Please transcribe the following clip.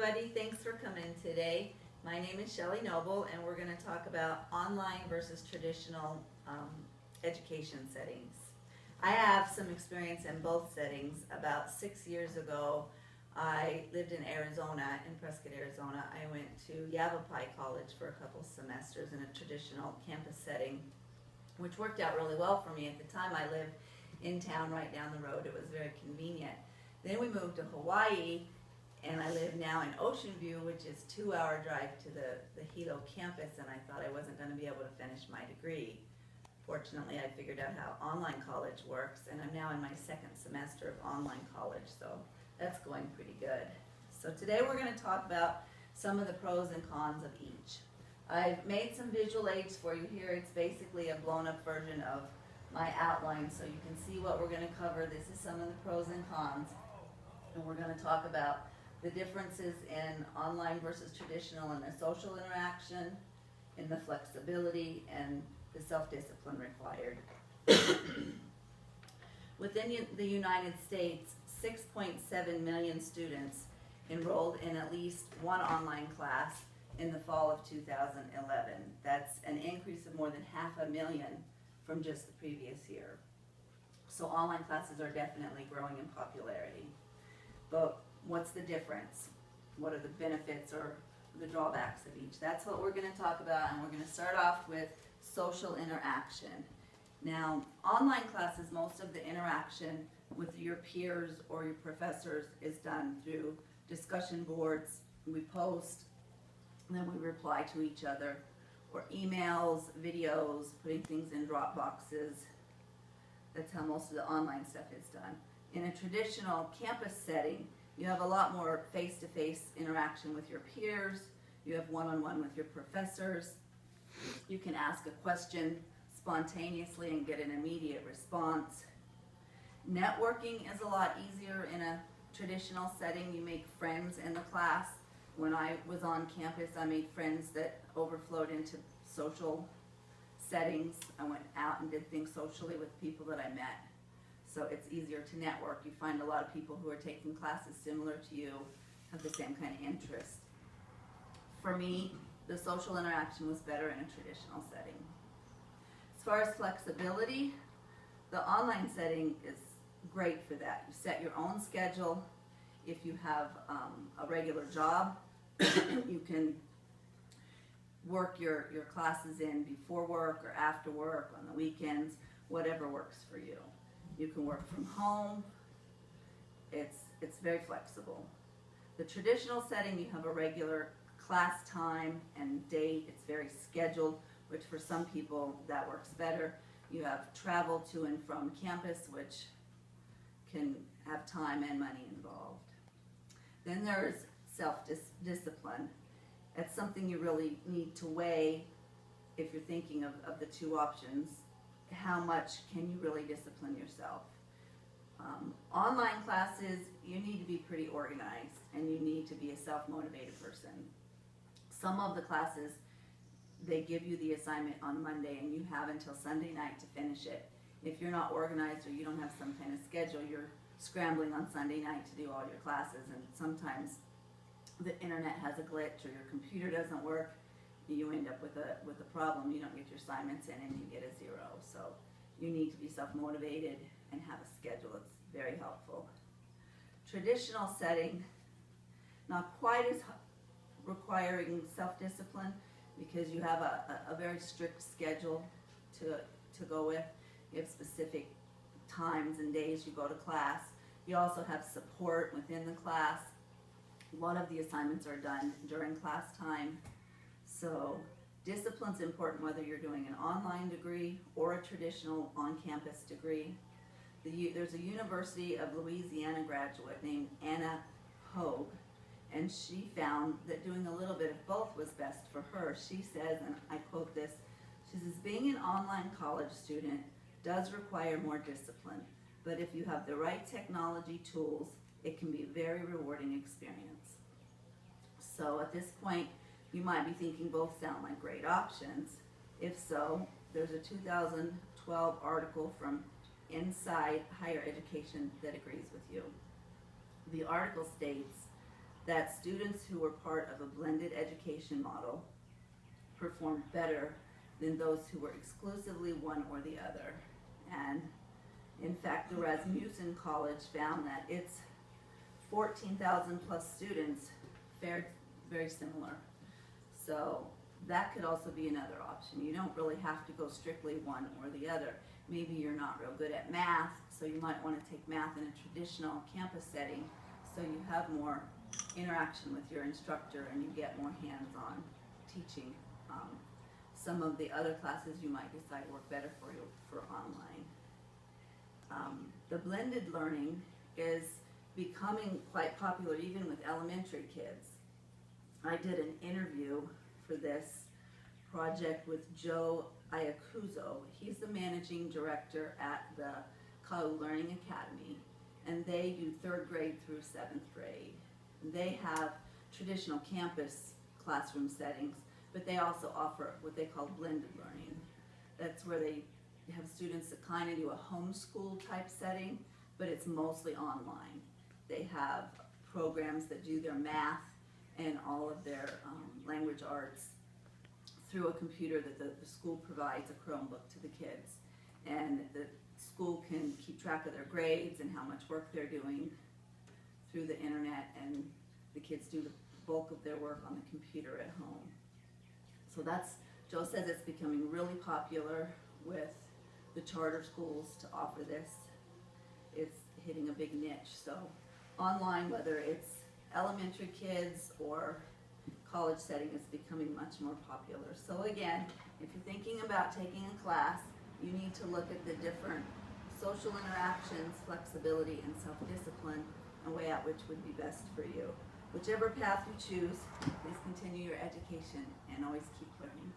everybody. Thanks for coming today. My name is Shelley Noble, and we're going to talk about online versus traditional education settings. I have some experience in both settings. About 6 years ago, I lived in Arizona, in Prescott, Arizona. I went to Yavapai College for a couple semesters in a traditional campus setting, which worked out really well for me. At the time, I lived in town right down the road. It was very convenient. Then we moved to Hawaii, and I live now in Ocean View, which is a 2-hour drive to the Hilo campus, and I thought I wasn't going to be able to finish my degree. Fortunately, I figured out how online college works, and I'm now in my second semester of online college, so that's going pretty good. So today we're going to talk about some of the pros and cons of each. I've made some visual aids for you here. It's basically a blown-up version of my outline, so you can see what we're going to cover. This is some of the pros and cons, and we're going to talk about the differences in online versus traditional in the social interaction, in the flexibility, and the self-discipline required. Within the United States, 6.7 million students enrolled in at least one online class in the fall of 2011. That's an increase of more than 500,000 from just the previous year. So online classes are definitely growing in popularity. But what's the difference? What are the benefits or the drawbacks of each? That's what we're going to talk about, and we're going to start off with social interaction. Now, online classes, most of the interaction with your peers or your professors is done through discussion boards. We post, and then we reply to each other, or emails, videos, putting things in Dropboxes. That's how most of the online stuff is done. In a traditional campus setting, you have a lot more face-to-face interaction with your peers. You have one-on-one with your professors. You can ask a question spontaneously and get an immediate response. Networking is a lot easier in a traditional setting. You make friends in the class. When I was on campus, I made friends that overflowed into social settings. I went out and did things socially with people that I met. So it's easier to network. You find a lot of people who are taking classes similar to you, have the same kind of interest. For me, the social interaction was better in a traditional setting. As far as flexibility, the online setting is great for that. You set your own schedule. If you have a regular job, you can work your classes in before work or after work, on the weekends, whatever works for you. You can work from home. It's very flexible. The traditional setting, you have a regular class time and date. It's very scheduled, which for some people that works better. You have travel to and from campus, which can have time and money involved. Then there's self-discipline. That's something you really need to weigh if you're thinking of the two options. How much can you really discipline yourself? Online classes, you need to be pretty organized, and you need to be a self-motivated person. Some of the classes, they give you the assignment on Monday, and you have until Sunday night to finish it. If you're not organized or you don't have some kind of schedule, you're scrambling on Sunday night to do all your classes, and sometimes the internet has a glitch or your computer doesn't work. You end up with a problem. You don't get your assignments in and you get a 0. So you need to be self-motivated and have a schedule. It's very helpful. Traditional setting, not quite as requiring self-discipline because you have a very strict schedule to go with. You have specific times and days you go to class. You also have support within the class. A lot of the assignments are done during class time. So discipline's important whether you're doing an online degree or a traditional on-campus degree. There's a University of Louisiana graduate named Anna Hogue, and she found that doing a little bit of both was best for her. She says, and I quote this, she says, being an online college student does require more discipline, but if you have the right technology tools, it can be a very rewarding experience. So at this point, you might be thinking both sound like great options. If so, there's a 2012 article from Inside Higher Education that agrees with you. The article states, that students who were part of a blended education model performed better than those who were exclusively one or the other. And in fact, the Rasmussen College found that its 14,000 plus students fared very similar. So that could also be another option. You don't really have to go strictly one or the other. Maybe you're not real good at math, so you might want to take math in a traditional campus setting so you have more interaction with your instructor and you get more hands-on teaching. Some of the other classes you might decide work better for you for online. The blended learning is becoming quite popular even with elementary kids. I did an interview for this project with Joe Iacuzo. He's the managing director at the Kau Learning Academy, and they do 3rd grade through 7th grade. They have traditional campus classroom settings, but they also offer what they call blended learning. That's where they have students that kind of do a homeschool type setting, but it's mostly online. They have programs that do their math and all of their language arts through a computer that the school provides, a Chromebook to the kids. And the school can keep track of their grades and how much work they're doing through the internet, and the kids do the bulk of their work on the computer at home. So that's, Joe says it's becoming really popular with the charter schools to offer this. It's hitting a big niche. So online, whether it's elementary kids or college setting, is becoming much more popular. So again, if you're thinking about taking a class, you need to look at the different social interactions, flexibility, and self-discipline, and weigh out which would be best for you. Whichever path you choose, please continue your education and always keep learning.